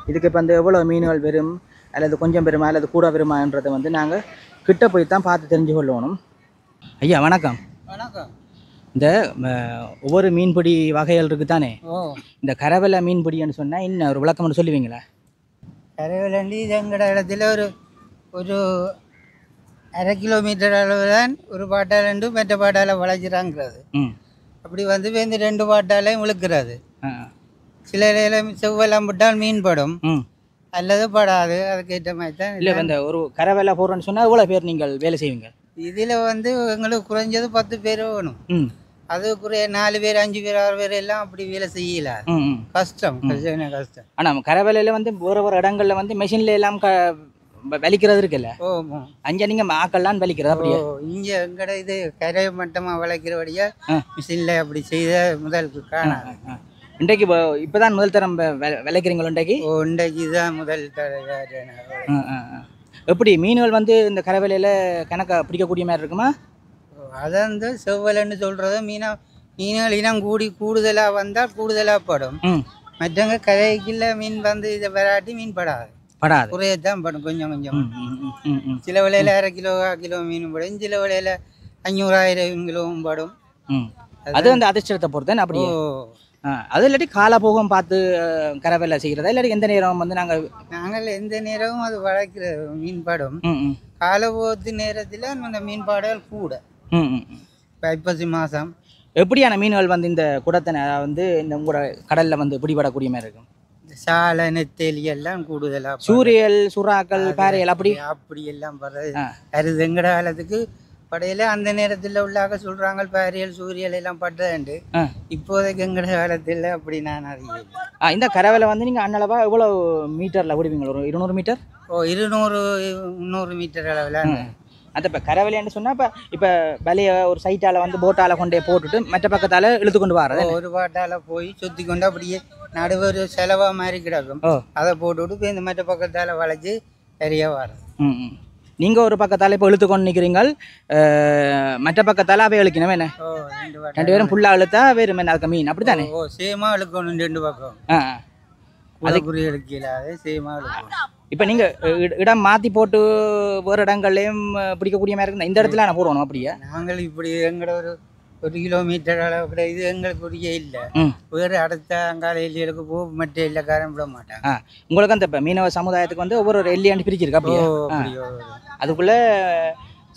இதுக்கு இப்போ வந்து எவ்வளோ மீன்கள் வெறும் அல்லது கொஞ்சம் பெருமா அல்லது கூட பெருமான்றதை வந்து நாங்கள் கிட்ட போய் தான் பார்த்து தெரிஞ்சு கொள்ளணும். ஐயா வணக்கம். வணக்கம். இந்த ஒவ்வொரு மீன்பிடி வகைகள் இருக்குது தானே? இந்த கரவலை மீன்பிடின்னு சொன்னால் இன்னும் ஒரு விளக்கம் மட்டும் சொல்லுவீங்களா? கரவலண்டி இது எங்கட இடத்துல ஒரு அரை கிலோமீட்டர் அளவு தான் ஒரு பாட்டாலண்டு மற்ற பாட்டால் வளைச்சிறாங்கிறது. அப்படி வந்து இந்த ரெண்டு பாட்டாலையும் இழுக்கிறது. சில செவ்வெல்லாம் விட்டால் மீன் படும் அல்லது படாது. அதுக்கேற்ற மாதிரி தான். இல்லை இந்த ஒரு கரவலை போடுறோன்னு சொன்னால் எவ்வளோ பேர் நீங்கள் வேலை செய்வீங்க? இதில் வந்து எங்களுக்கு குறைஞ்சது 10 பேர் வேணும். அது குறைய 4 பேர் 5 பேர் 6 பேர் எல்லாம் அப்படி வேலை செய்யல. கஷ்டம் கஷ்டம். ஆனால் கரவலையில் வந்து ஒரு இடங்களில் வந்து மெஷினில் எல்லாம் வலிக்கிறது இருக்குல்ல? அங்கே நீங்கள் ஆக்கள்லாம் வலிக்கிறது அப்படியே? இங்கே எங்கட இது கரை மட்டமாக வளைக்கிறபடியா மிஷினில் அப்படி செய்த முதல் காணாது. இன்றைக்கு இப்போ தான் முதல் தரம் விளைக்கிறீங்களா? இன்றைக்கு தான் முதல் தரம். எப்படி மீன்கள் வந்து இந்த கரவலையில் கணக்கா பிடிக்கக்கூடிய மாதிரி இருக்குமா? அதான் இந்த செவ்வலைன்னு சொல்கிறது மீன்கள் இனம் கூடுதலாக வந்தால் கூடுதலாக படும். மற்றவங்க கரைக்குள்ள மீன் வந்து இதை விராட்டி மீன் படாது. குறையத்தான் படும் கொஞ்சம் கொஞ்சம். சில விலையில் அரை கிலோ மீன் படும், சில விலையில் 500,000 கிலோவும் படும். அது அந்த அதிர்ஷ்டத்தை பொறுத்தேன் அப்படியே. அது இல்லாட்டி காலபோகம் பார்த்து கரவலை செய்கிறதா இல்லாட்டி எந்த நேரம் வந்து நாங்கள் எந்த நேரமும் அது வளர்க்கிற மீன் படும். காலபோகத்து நேரத்தில் அந்த மீன் பாடுகள் கூட ஐப்பசி மாதம். எப்படியான மீன்கள் வந்து இந்த குடத்தனை வந்து இந்த உங்களோட கடலில் வந்து பிடிபடக்கூடிய மாதிரி இருக்கும்? சாலை நெத்தேலி எல்லாம் கூடுதலாக, சூரியல் சுறாக்கள் பாறைகள் அப்படி எல்லாம் படுறது அருது. எங்கட காலத்துக்கு படையில அந்த நேரத்தில் உள்ளாக சொல்றாங்க பாரியல் சூரியல் எல்லாம் படுறதுண்டு. இப்போதைக்கு எங்கட காலத்தில் அப்படி நான் அறியல. இந்த கரவலை வந்து நீங்கள் அண்ணளவா எவ்வளோ மீட்டரில் விடுவீங்க? ஒரு 200 மீட்டர்? 200 மீட்டர் அளவில். அந்த இப்போ கரவலைன்னு சொன்னால் இப்போ வலையை ஒரு சைட்டால் வந்து போட்டால் கொண்டே போட்டுட்டு மற்ற பக்கத்தால் இழுத்து கொண்டு வர்றது. ஒரு பாட்டால் போய் சுற்றி கொண்டு அப்படியே நடுவு ஒரு செலவாக மாதிரி கிடக்கும். அதை போட்டுவிட்டு இப்போ இந்த மற்ற பக்கத்தால் வளைச்சி சரியாக வர்றது. நீங்கள் ஒரு பக்கத்தால் இப்போ இழுத்து கொண்டு நிற்கிறீங்கள், மற்ற பக்கத்தால் அவை இழுக்கணும் என்ன? ஓ 2 பாட்டால் ரெண்டு பேரும் ஃபுல்லாக இழுத்தா வேறு என்ன அதுக்கு மீன் அப்படி தானே? ஓ சேமா இழுக்கணும் 2 பக்கம். அதுக்குரிய இழுக்கல அது சேமா இழுக்கணும். இப்போ நீங்கள் இடம் மாற்றி போட்டு வேறு இடங்கள்லையும் பிடிக்கக்கூடிய மாதிரி இருந்தால் இந்த இடத்துல நான் போடணும் அப்படியே? நாங்கள் இப்படி எங்களோட ஒரு கிலோமீட்டர் அளவு கூட இது எங்களுக்கு உரிய இல்லை. வேறு அடுத்த அங்கால எல்லைகளுக்கு போ மற்ற எல்லைக்காரன் விட மாட்டாங்க. உங்களுக்கு அந்த இப்போ மீனவ சமுதாயத்துக்கு வந்து ஒவ்வொரு எல்லையாண்டு பிரிச்சிருக்கு அப்படியே? அதுக்குள்ளே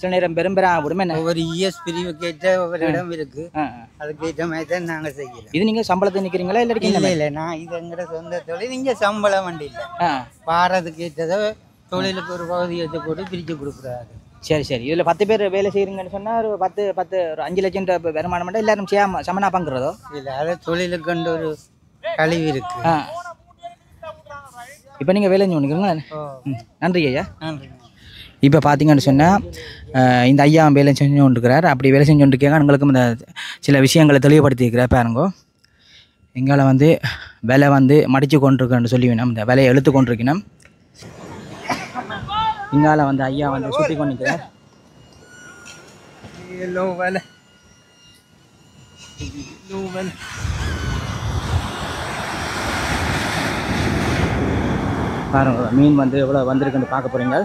சில நேரம் பெரும்பெறா விடுமே என்ன? ஒவ்வொரு இஎஸ் பிரிவு கேட்ட ஒவ்வொரு இடம் இருக்கு. அதுக்கேற்ற மாதிரி தான் நாங்கள் செய்யலாம். இது நீங்கள் சம்பளத்தை நிற்கிறீங்களா இல்லை? இல்லை இல்லை, நான் இது எங்களோட சொந்த தொழில். இங்கே சம்பளம் வண்டி இல்லை, பாரதுக்கு ஏற்றதை தொழிலுக்கு ஒரு பகுதி எடுத்து போட்டு பிரித்து கொடுக்குறாரு. சரி சரி. இதில் 10 பேர் வேலை செய்கிறீங்கன்னு சொன்னால் ஒரு 10 ஒரு 5 லட்சம் வருமானம் மட்டும் எல்லாரும் சமனா பங்குறதோ? இல்லை, அது தொழிலுக்கு ஒரு கழிவு இருக்கு. இப்போ நீங்கள் வேலை செஞ்சு கொண்டுக்கிறீங்களா? நன்றி ஐயா. நன்றி. இப்போ பார்த்தீங்கன்னு சொன்னால் இந்த ஐயா வேலை செஞ்சு கொண்டிருக்கிறார். அப்படி வேலை செஞ்சு கொண்டிருக்காங்க. உங்களுக்கும் இந்த சில விஷயங்களை தெளிவுபடுத்தியிருக்கிறார் பாருங்க. எங்களை வந்து வேலை வந்து மடித்து கொண்டிருக்கேன்னு சொல்லி வேணும், இந்த வேலையை எழுத்து கொண்டிருக்கணும். இங்கால வந்து ஐயா வந்து சுற்றி கொண்டிருக்கிறார். பாருங்க மீன் வந்து எவ்வளோ வந்திருக்குன்னு பார்க்க போகிறீங்க.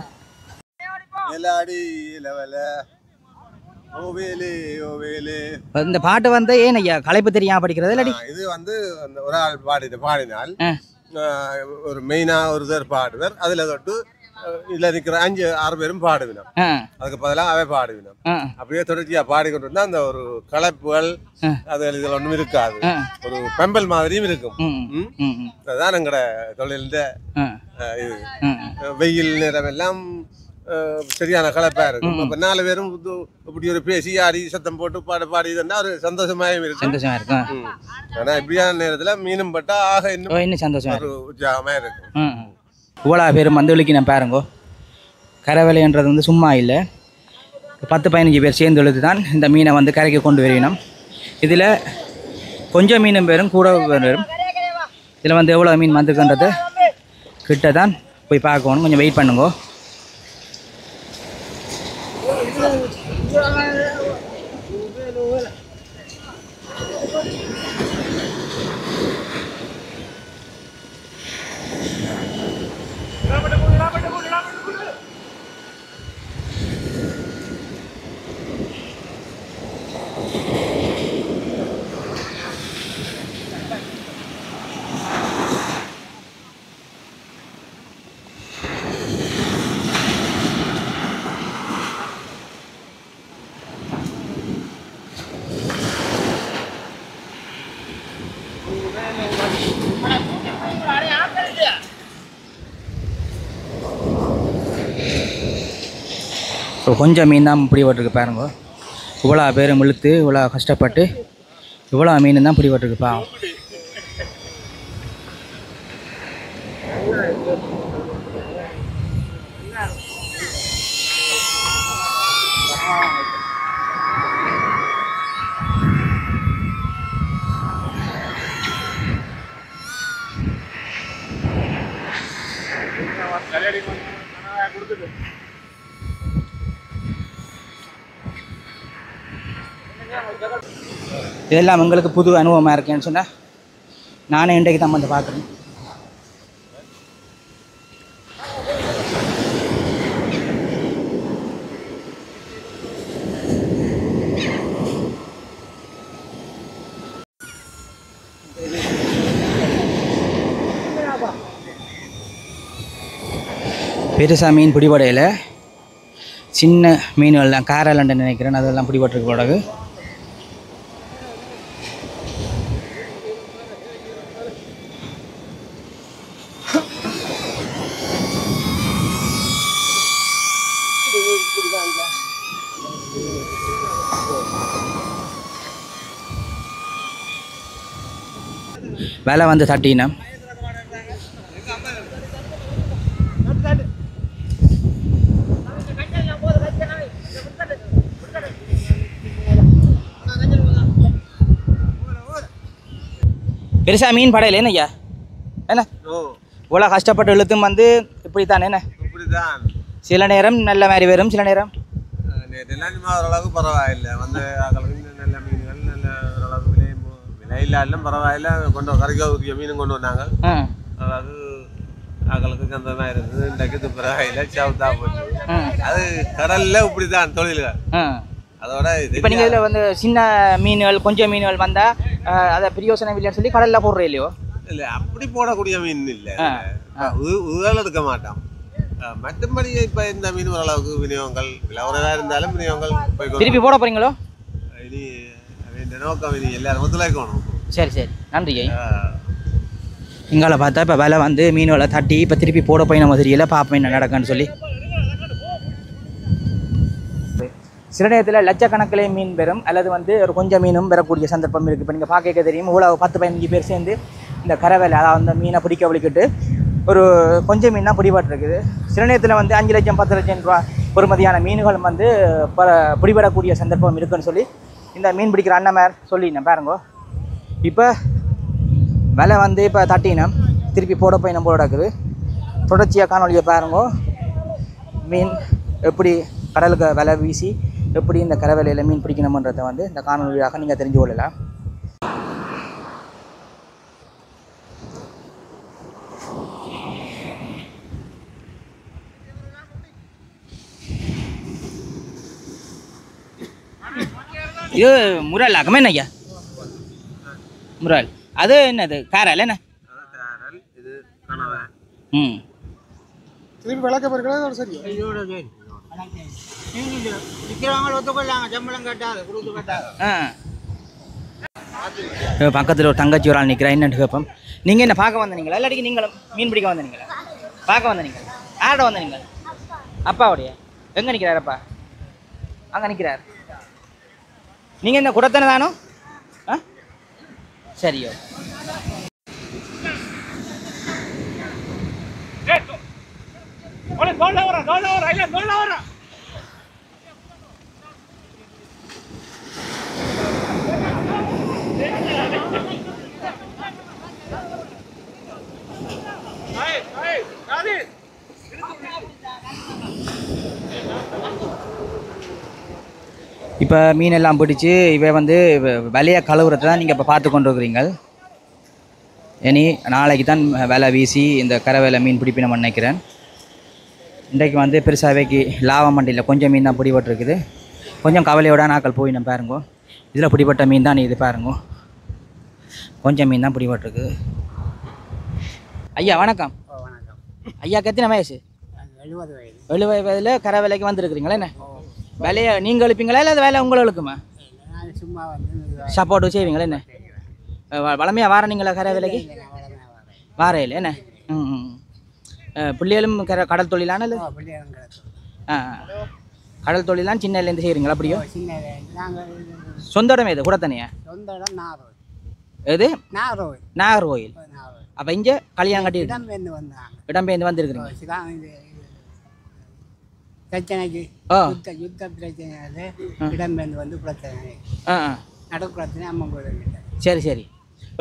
இந்த பாட்டு வந்து ஏன் ஐயா களைப்பு தெரியாம படிக்கிறது இல்லாடி? இது வந்து ஒரு ஆள் பாடினால் ஒரு மெயினா ஒருத்தர் பாடுவார். அதுல தொட்டு இதுல நிக்கிற 5-6 பேரும் பாடுவினோம். அதுக்கு பதிலாக அவை பாடுவினோம். அப்படியே தொடர்ச்சியா பாடிக்கொண்டு இருந்தா அந்த ஒரு களைப்புகள் அது இதுல ஒண்ணும் இருக்காது. ஒரு பெம்பல் மாதிரியும் இருக்கும். அதுதான் எங்கட தொழில். இது வெயில் நேரம் எல்லாம் சரியான கலப்பா இருக்கும். அப்ப 4 பேரும் இப்படி ஒரு பேசி ஆடி சத்தம் போட்டு பாடிதுன்னா ஒரு சந்தோஷமாயும் இருக்கும். ஆனா இப்படியான நேரத்துல மீனும் பட்டா ஆக இன்னும் சந்தோஷம் ஒரு உற்சாகமா இருக்கும். இவ்வளோ பேரும் வந்து விழிக்கு நான் பாருங்கோ. கரைவேலைன்றது வந்து சும்மா இல்லை, 10-15 பேர் சேர்ந்து எழுத்து தான் இந்த மீனை வந்து கரைக்கு கொண்டு வரணும். இதில் கொஞ்சம் மீனும் பேரும் கூட வரும். இதில் வந்து எவ்வளோ மீன் வந்துருக்குன்றது கிட்ட தான் போய் பார்க்கணும். கொஞ்சம் வெயிட் பண்ணுங்கோ. ஸோ கொஞ்சம் மீன் தான் பிடிபட்டுருக்கு பாருங்க. இவ்வளோ பேரும் இழுத்து இவ்வளோ கஷ்டப்பட்டு இவ்வளோ மீன் தான் பிடிபட்டுருக்கு பாவம். இதெல்லாம் உங்களுக்கு புது அனுபவமாக இருக்கேன்னு சொன்னால் நானே இன்றைக்கு தான் வந்து பார்க்குறேன். பெருசாக மீன் பிடிபடையில் சின்ன மீன்கள்லாம் காரலண்டு நினைக்கிறேன், அதெல்லாம் பிடிபட்டுருக்கு போடகு. வேலை வந்து தட்டினா பெருசாக மீன் படையில ஐயா என்ன இவ்வளோ கஷ்டப்பட்டு இழுத்தும் வந்து இப்படி தானே என்ன? இப்படிதான் சில நேரம் நல்ல மாதிரி வரும், சில நேரம் நேற்றெல்லாம் சும்மா ஓரளவுக்கு பரவாயில்லை வந்து ஆக்களுக்கு நல்ல மீன்கள் நல்ல ஓரளவுக்கு விலை இல்லாலும் பரவாயில்ல கொண்டு கரைக்க உரிய மீனும் கொண்டு வந்தாங்க. அதாவது ஆக்களுக்கு அந்த மாதிரி இருந்தது. இன்றைக்கு பரவாயில்லை, சவுத்தா போச்சு. அது கடல்ல இப்படிதான் தொழில்கள். அதோட இப்போ நீங்கள் இதில் வந்து சின்ன மீன்கள் கொஞ்சம் மீன்கள் வந்தால் அதை பிரியோசனம் இல்லைன்னு சொல்லி கடலில் போடுறே இல்லையோ? இல்லை, அப்படி போடக்கூடிய மீன் இல்லை, உதல் எடுக்க மாட்டோம். மற்றபடி இப்போ இந்த மீன் ஓரளவுக்கு விநியோகங்கள் விலகுறதா இருந்தாலும் விநியோகங்கள் போய் திருப்பி போட போகிறீங்களோ? இனி இந்த நோக்கம் இனி எல்லாரும் ஒத்துழைக்கணும். சரி சரி, நன்றி. இங்கால பார்த்தா இப்போ விலை வந்து மீன் விலை தட்டி இப்போ திருப்பி போட போய் நம்ம தெரியல, பார்ப்போம் என்ன நடக்குன்னு சொல்லி. சில நேரத்தில் லட்சக்கணக்கிலே மீன் பெறும் அல்லது வந்து ஒரு கொஞ்சம் மீனும் பெறக்கூடிய சந்தர்ப்பம் இருக்குது. இப்போ நீங்கள் பார்க்க தெரியும், இவ்வளோ 10-15 பேர் சேர்ந்து இந்த கரை வேலை அதாவது அந்த மீனை பிடிக்க வலிக்கிட்டு ஒரு கொஞ்சம் மீன் தான் பிடிபட்டுருக்குது. சில நேரத்தில் வந்து 5 லட்சம் 10 லட்சம் ரூபா பொறுமதியான மீன்கள் வந்து பிடிபடக்கூடிய சந்தர்ப்பம் இருக்குன்னு சொல்லி இந்த மீன் பிடிக்கிற அண்ணன் சொல்லினேன் பாருங்கோ. இப்போ விலை வந்து இப்போ தட்டினம் திருப்பி போட போய் நம்ம நடக்குது. தொடர்ச்சியாக காணொலியை பாருங்கோ. மீன் எப்படி கடலுக்கு விலை வீசி எப்படி இந்த கரை வேலையில் மீன் பிடிக்கணுமன்றதை வந்து இந்த காணொலியாக நீங்கள் தெரிஞ்சு கொள்ளலாம். இது முரல் ஆகமே என்ன ஐயா? முரல் அது என்னது காரல் என்ன? ம், திருப்பி விளக்க போயிருக்கா சரி பக்கத்தில் ஒரு தங்கச்சி ஒரு ஆள் நிற்கிறேன். என்னென்னு கேட்போம். நீங்கள் என்ன பார்க்க வந்தீங்களா இல்லாட்டி நீங்களும் மீன் பிடிக்க வந்தீங்களா? பார்க்க வந்தீங்களா? யார்கிட்ட வந்தீங்க? அப்பாவுடைய எங்கே நிற்கிறார்? அப்பா அங்கே நிற்கிறார். நீங்கள் இந்த குடத்தனை தானோ? ஆ சரியோ. இப்போ மீனெல்லாம் பிடிச்சி இவை வந்து விலையை கழுவுறதை தான் நீங்கள் இப்போ பார்த்து கொண்டு இருக்கிறீங்க. இனி நாளைக்கு தான் விலை வீசி இந்த கரை வேலை மீன் பிடிப்பின நினைக்கிறேன். இன்றைக்கு வந்து பெருசாகவேக்கு லாபம் மண்டியில் கொஞ்சம் மீன் தான் பிடிபட்டுருக்குது. கொஞ்சம் கவலையோட நாட்கள் போய் நம்ம பாருங்கோ. இதில் பிடிபட்ட மீன் தான் இது பாருங்கோ, கொஞ்சம் மீன் தான் பிடிபட்டுருக்குது. ஐயா வணக்கம். ஐயாக்கு எத்தனை வயசு? 70 வயதில் கரை வேலைக்கு வந்துருக்குறீங்களா? என்ன வேலையை நீங்கள் எழுப்பீங்களா இல்லை அது வேலை உங்களை எழுக்குமா? சப்போர்ட்டு செய்வீங்களா? என்ன வளமையாக வார நீங்களா கரை வேலைக்கு? வாரையில் என்ன? பிள்ளைகளும் கடல் தொழிலான? கடல் தொழிலான் சின்னலேருந்து செய்கிறீங்களா? அப்படியோ சொந்த இடம் எது? குடத்தனையா? எது? நாகர்கோயில். அப்போ இங்கே கல்யாணம் கட்டி இடம்பெயர்ந்து வந்துருக்குறீங்க. பிரச்சனைக்கு யுத்த பிரச்சனை இடம்பெயர்ந்து வந்து பிரச்சனை நடக்கு பிரச்சனை அம்மன் கோயில். சரி சரி.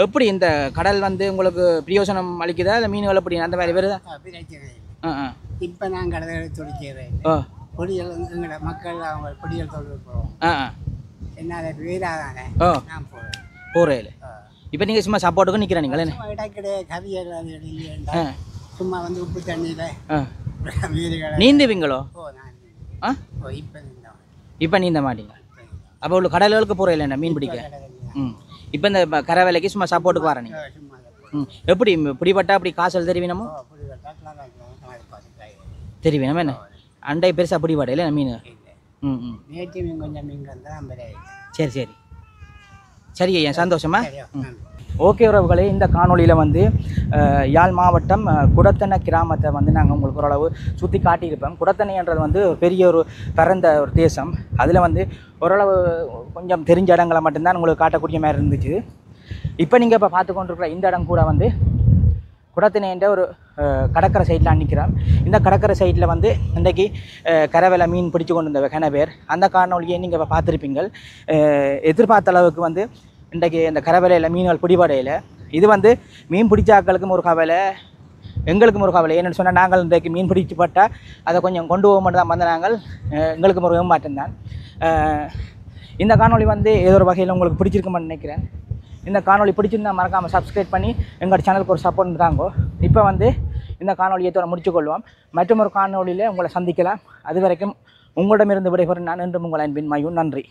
எப்படி இந்த கடல் வந்து உங்களுக்கு பிரயோஜனம் அளிக்குதா இல்லை மீன்கள் எப்படி அந்த மாதிரி வருதா? இப்போ நான் கடலை துடிக்கிறேன். பொடியல் எங்களோட மக்கள் அவங்க பொடியல் தொழில் போவோம். என்ன வீராதானே நான் போகிறேன். இப்போ நீங்கள் சும்மா சப்போர்ட்டுக்கு நிற்கிறீங்களா? இடக்கிடையே கவியல் சும்மா வந்து உப்பு தண்ணியில் நீந்துவீங்களோ? இப்போ நீந்த மாட்டீங்க. அப்போ உள்ள கடல்களுக்கு போகிற இல்லைண்ணா மீன் பிடிக்க. இப்போ இந்த கரை வேலைக்கு சும்மா சப்போர்ட்டுக்கு வர நீங்கள். எப்படி பிடிபட்டா அப்படி காசல் தெரிவினமோ? தெரிவினமா என்ன அண்டை பெருசாக பிடிபட இல்லை மீன்? சரி சரி சரி ஐயா, சந்தோஷமா? ஓகே உறவுகளே, இந்த காணொலியில் வந்து யாழ் மாவட்டம் குடத்தனை கிராமத்தை வந்து நாங்கள் உங்களுக்கு ஓரளவு சுற்றி காட்டியிருப்போம். குடத்தனைன்றது வந்து பெரிய ஒரு பரந்த ஒரு தேசம். அதில் வந்து ஓரளவு கொஞ்சம் தெரிஞ்ச இடங்களை மட்டும்தான் உங்களுக்கு காட்டக்கூடிய மாதிரி இருந்துச்சு. இப்போ நீங்கள் இப்போ பார்த்து கொண்டிருக்கிற இந்த இடம் கூட வந்து குடத்தனைன்ற ஒரு கடற்கரை சைட்டில் நிற்கிறோம். இந்த கடற்கரை சைட்டில் வந்து இன்றைக்கி கரைவேலை மீன் பிடிச்சு கொண்டு வந்த வெகன பேர் அந்த காணொலியை நீங்கள் இப்போ பார்த்துருப்பீங்கள். எதிர்பார்த்த அளவுக்கு வந்து இன்றைக்கி இந்த கரைவேலையில் மீன்கள் பிடிபடையில் இது வந்து மீன் பிடிச்ச ஆக்களுக்கும் ஒரு கவலை, எங்களுக்கும் ஒரு கவலை. என்னென்னு சொன்னால் நாங்கள் இன்றைக்கு மீன் பிடிச்சு பட்டால் அதை கொஞ்சம் கொண்டு போக மட்டும் தான் வந்த நாங்கள். எங்களுக்கும் ஒரு ஏமாற்றம் தான். இந்த காணொளி வந்து ஏதோ ஒரு வகையில் உங்களுக்கு பிடிச்சிருக்குமான்னு நினைக்கிறேன். இந்த காணொளி பிடிச்சிருந்தால் மறக்காமல் சப்ஸ்கிரைப் பண்ணி எங்களோட சேனலுக்கு ஒரு சப்போர்ட் தாங்கோ. இப்போ வந்து இந்த காணொலியை முடிச்சுக்கொள்வோம். மற்றும் ஒரு காணொலியில் உங்களை சந்திக்கலாம். அது வரைக்கும் உங்களிடமிருந்து விடைபெறும் நான் என்றும் உங்கள் அன்பின் மயூ. நன்றி.